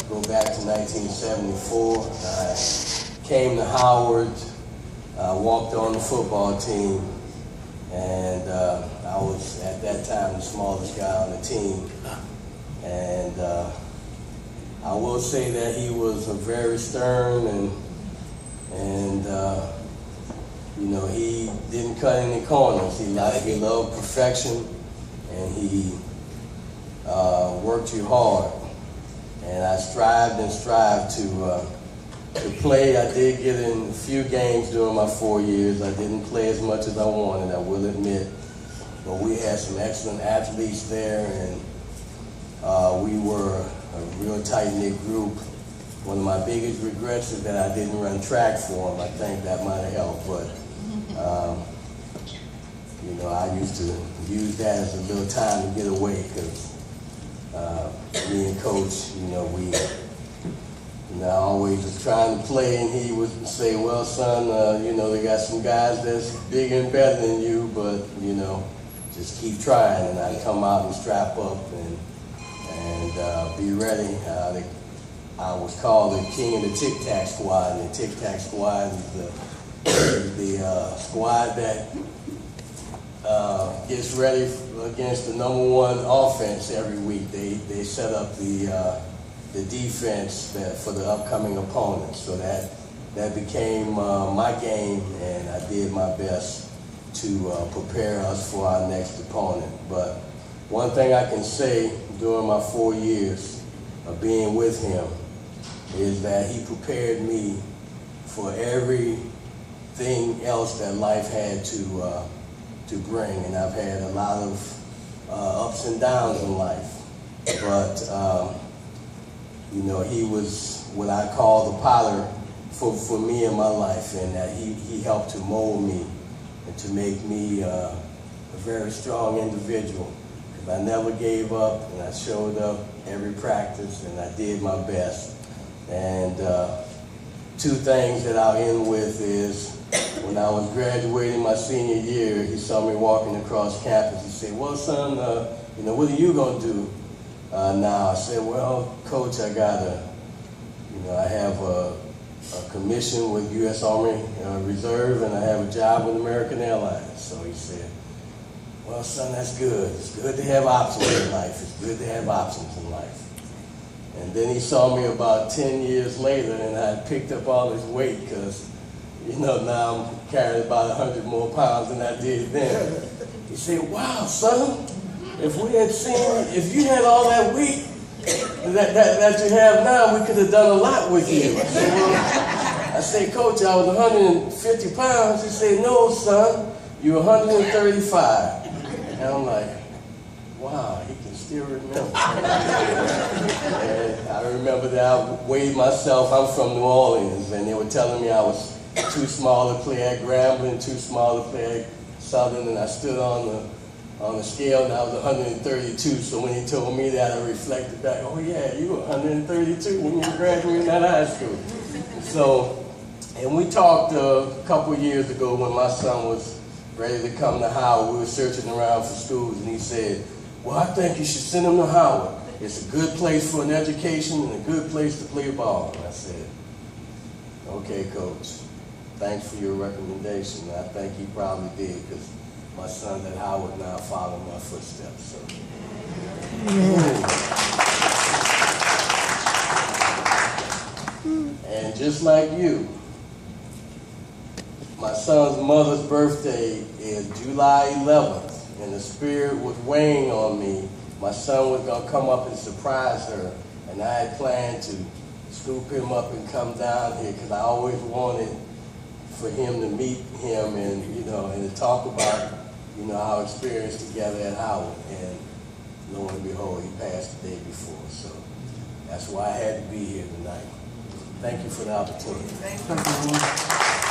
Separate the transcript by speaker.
Speaker 1: go back to 1974. I came to Howard, walked on the football team, and I was at that time the smallest guy on the team. And I will say that he was a very stern and he didn't cut any corners. He loved perfection, and he worked you hard. And I strived to play. I did get in a few games during my 4 years. I didn't play as much as I wanted, I will admit. But we had some excellent athletes there, and we were a real tight-knit group. One of my biggest regrets is that I didn't run track for him. I think that might have helped, but I used to use that as a little time to get away, because me and Coach, I always was trying to play, and he would say, well, son, they got some guys that's bigger and better than you, but, just keep trying. And I'd come out and strap up and be ready. I was called the king of the Tic Tac squad, and the Tic Tac squad is the squad that gets ready against the number one offense every week. They set up the defense for the upcoming opponents. So that became my game, and I did my best to prepare us for our next opponent. But one thing I can say during my 4 years of being with him is that he prepared me for everything else that life had to bring. And I've had a lot of ups and downs in life. But he was what I call the potter for me in my life, and that he helped to mold me and to make me a very strong individual. Because I never gave up, and I showed up every practice, and I did my best. And two things that I'll end with is, when I was graduating my senior year, he saw me walking across campus. He said, well, son, what are you going to do now? I said, well, Coach, I have a commission with U.S. Army Reserve, and I have a job with American Airlines. So he said, well, son, that's good. It's good to have options in life. It's good to have options in life. And then he saw me about 10 years later, and I had picked up all this weight, because, now I'm carrying about 100 more pounds than I did then. He said, wow, son, if you had all that weight that you have now, we could have done a lot with you. I said, Coach, I was 150 pounds. He said, no, son, you're 135. And I'm like, wow, he can still remember. And I remember that I weighed myself. I'm from New Orleans, and they were telling me I was too small to play at Grambling, too small to play at Southern, and I stood on the scale, and I was 132. So when he told me that, I reflected back, oh yeah, you were 132 when you graduated out of high school. So, and we talked a couple years ago when my son was ready to come to Howard. We were searching around for schools, and he said, well, I think you should send him to Howard. It's a good place for an education and a good place to play ball. And I said, okay, Coach, thanks for your recommendation. I think he probably did, because my son's at Howard now following my footsteps. So. And just like you, my son's mother's birthday is July 11th, and the Spirit was weighing on me. My son was going to come up and surprise her, and I had planned to scoop him up and come down here, because I always wanted for him to meet him and, and to talk about, our experience together at Howard. And lo and behold, he passed the day before. So that's why I had to be here tonight. Thank you for the opportunity.
Speaker 2: Thank you.